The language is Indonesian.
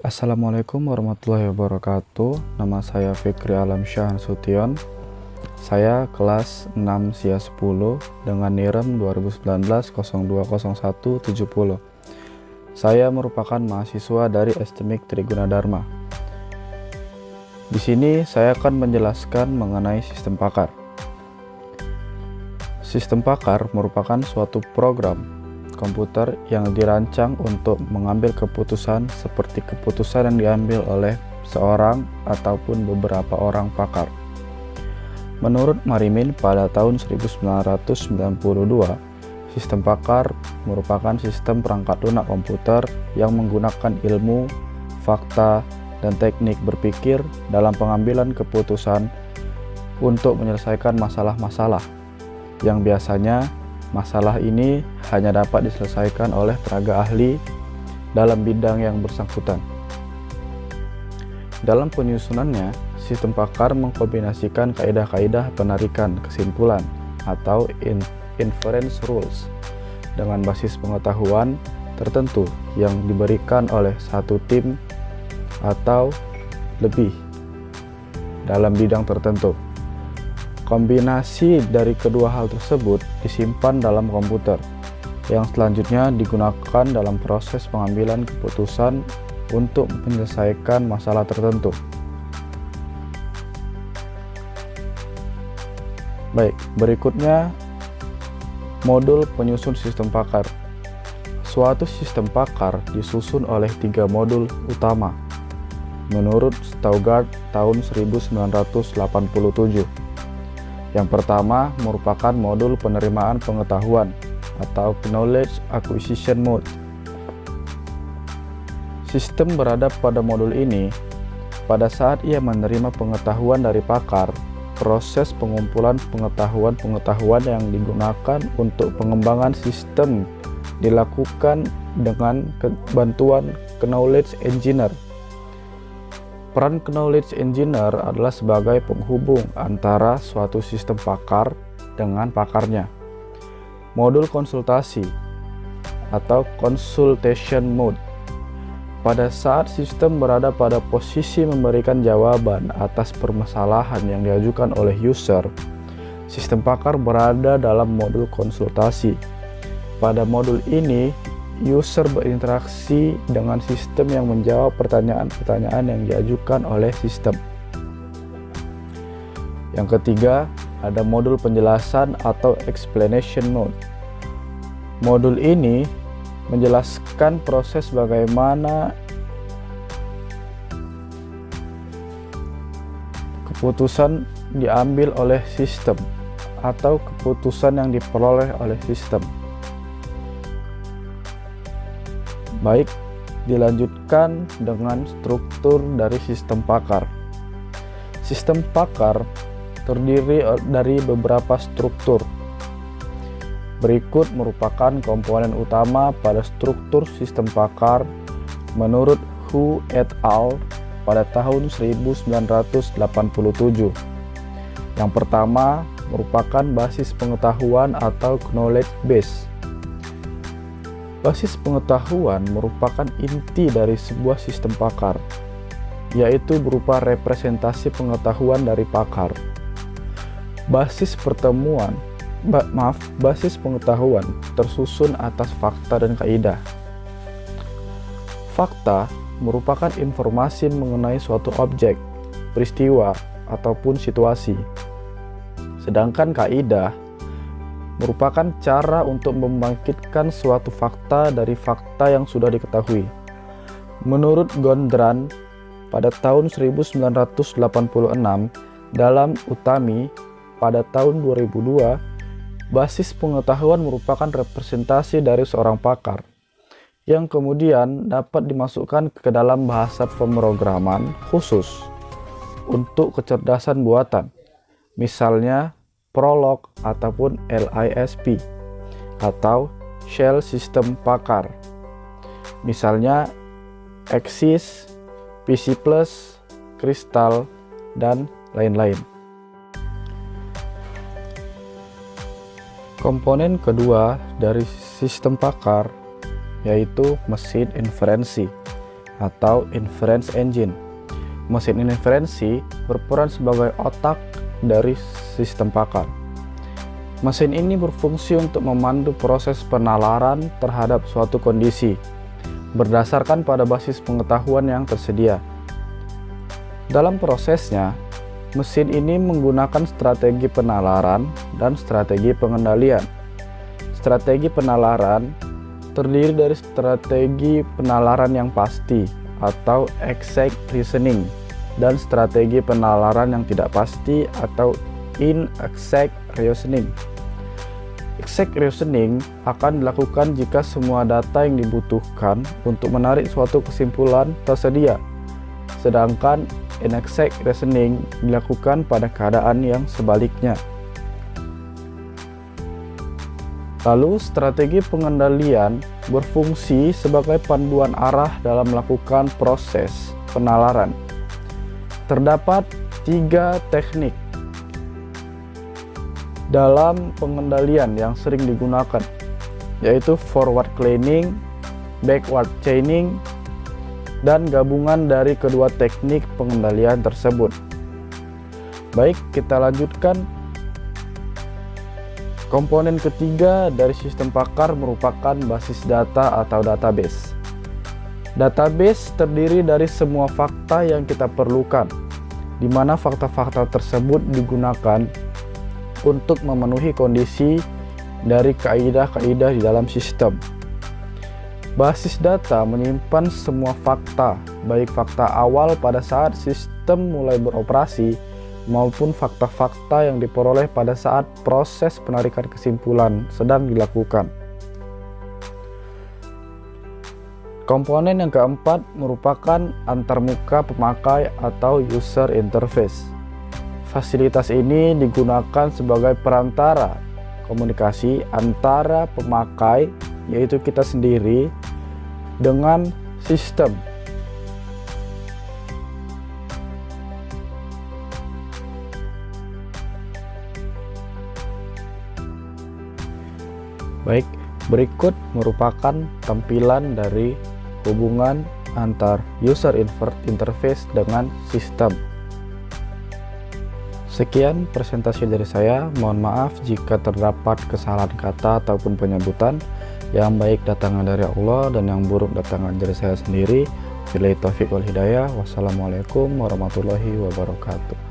Assalamualaikum warahmatullahi wabarakatuh. Nama saya Fikri Alamsyah Nasution. Saya kelas 6 SIA 10 dengan NIREM 2019-020170. Saya merupakan mahasiswa dari STMIK Trigunadarma. Di sini saya akan menjelaskan mengenai sistem pakar. Sistem pakar merupakan suatu program komputer yang dirancang untuk mengambil keputusan seperti keputusan yang diambil oleh seorang ataupun beberapa orang pakar. Menurut Marimin pada tahun 1992, sistem pakar merupakan sistem perangkat lunak komputer yang menggunakan ilmu, fakta, dan teknik berpikir dalam pengambilan keputusan untuk menyelesaikan masalah-masalah yang biasanya masalah ini hanya dapat diselesaikan oleh tenaga ahli dalam bidang yang bersangkutan. Dalam penyusunannya, sistem pakar mengkombinasikan kaidah-kaidah penarikan kesimpulan atau inference rules dengan basis pengetahuan tertentu yang diberikan oleh satu tim atau lebih dalam bidang tertentu. Kombinasi dari kedua hal tersebut disimpan dalam komputer, yang selanjutnya digunakan dalam proses pengambilan keputusan untuk menyelesaikan masalah tertentu. Berikutnya modul penyusun sistem pakar. Suatu sistem pakar disusun oleh 3 modul utama menurut Staugaard tahun 1987. Yang pertama merupakan modul penerimaan pengetahuan atau Knowledge Acquisition Mode. Sistem berada pada modul ini. Pada saat ia menerima pengetahuan dari pakar, proses pengumpulan pengetahuan yang digunakan untuk pengembangan sistem dilakukan dengan bantuan Knowledge Engineer. Peran Knowledge Engineer adalah sebagai penghubung antara suatu sistem pakar dengan pakarnya. Modul konsultasi atau Consultation Mode. Pada saat sistem berada pada posisi memberikan jawaban atas permasalahan yang diajukan oleh user, sistem pakar berada dalam modul konsultasi. Pada modul ini, user berinteraksi dengan sistem yang menjawab pertanyaan-pertanyaan yang diajukan oleh sistem. Yang ketiga, ada modul penjelasan atau explanation mode. Modul ini menjelaskan proses bagaimana keputusan diambil oleh sistem atau keputusan yang diperoleh oleh sistem. Dilanjutkan dengan struktur dari sistem pakar. Sistem pakar terdiri dari beberapa struktur. Berikut merupakan komponen utama pada struktur sistem pakar menurut Hu et al. Pada tahun 1987. Yang pertama merupakan basis pengetahuan atau knowledge base. Basis pengetahuan merupakan inti dari sebuah sistem pakar, yaitu berupa representasi pengetahuan dari pakar. Basis pengetahuan tersusun atas fakta dan kaidah. Fakta merupakan informasi mengenai suatu objek, peristiwa, ataupun situasi. Sedangkan kaidah merupakan cara untuk membangkitkan suatu fakta dari fakta yang sudah diketahui. Menurut Gondran pada tahun 1986, dalam Utami pada tahun 2002, basis pengetahuan merupakan representasi dari seorang pakar yang kemudian dapat dimasukkan ke dalam bahasa pemrograman khusus untuk kecerdasan buatan, misalnya Prolog ataupun LISP atau Shell System Pakar, misalnya Exis, PC+, Crystal, dan lain-lain. Komponen kedua dari sistem pakar yaitu mesin inferensi atau inference engine. Mesin inferensi berperan sebagai otak dari sistem pakar. Mesin ini berfungsi untuk memandu proses penalaran terhadap suatu kondisi berdasarkan pada basis pengetahuan yang tersedia. Dalam prosesnya, mesin ini menggunakan strategi penalaran dan strategi pengendalian. Strategi penalaran terdiri dari strategi penalaran yang pasti atau exact reasoning dan strategi penalaran yang tidak pasti atau inexact reasoning. Exact reasoning akan dilakukan jika semua data yang dibutuhkan untuk menarik suatu kesimpulan tersedia, sedangkan inexact reasoning dilakukan pada keadaan yang sebaliknya. Lalu, strategi pengendalian berfungsi sebagai panduan arah dalam melakukan proses penalaran. Terdapat 3 teknik dalam pengendalian yang sering digunakan, yaitu forward chaining, backward chaining, dan gabungan dari kedua teknik pengendalian tersebut. Baik, kita lanjutkan. Komponen ketiga dari sistem pakar merupakan basis data atau database. Database terdiri dari semua fakta yang kita perlukan, di mana fakta-fakta tersebut digunakan untuk memenuhi kondisi dari kaidah-kaidah di dalam sistem. Basis data menyimpan semua fakta, baik fakta awal pada saat sistem mulai beroperasi maupun fakta-fakta yang diperoleh pada saat proses penarikan kesimpulan sedang dilakukan. Komponen yang keempat merupakan antarmuka pemakai atau user interface. Fasilitas ini digunakan sebagai perantara komunikasi antara pemakai, yaitu kita sendiri, dengan sistem. Baik, berikut merupakan tampilan dari hubungan antar user interface dengan sistem. Sekian presentasi dari saya. Mohon maaf jika terdapat kesalahan kata ataupun penyebutan. Yang baik datangnya dari Allah dan yang buruk datangnya dari saya sendiri. Billahi taufiq wal hidayah. Wassalamualaikum warahmatullahi wabarakatuh.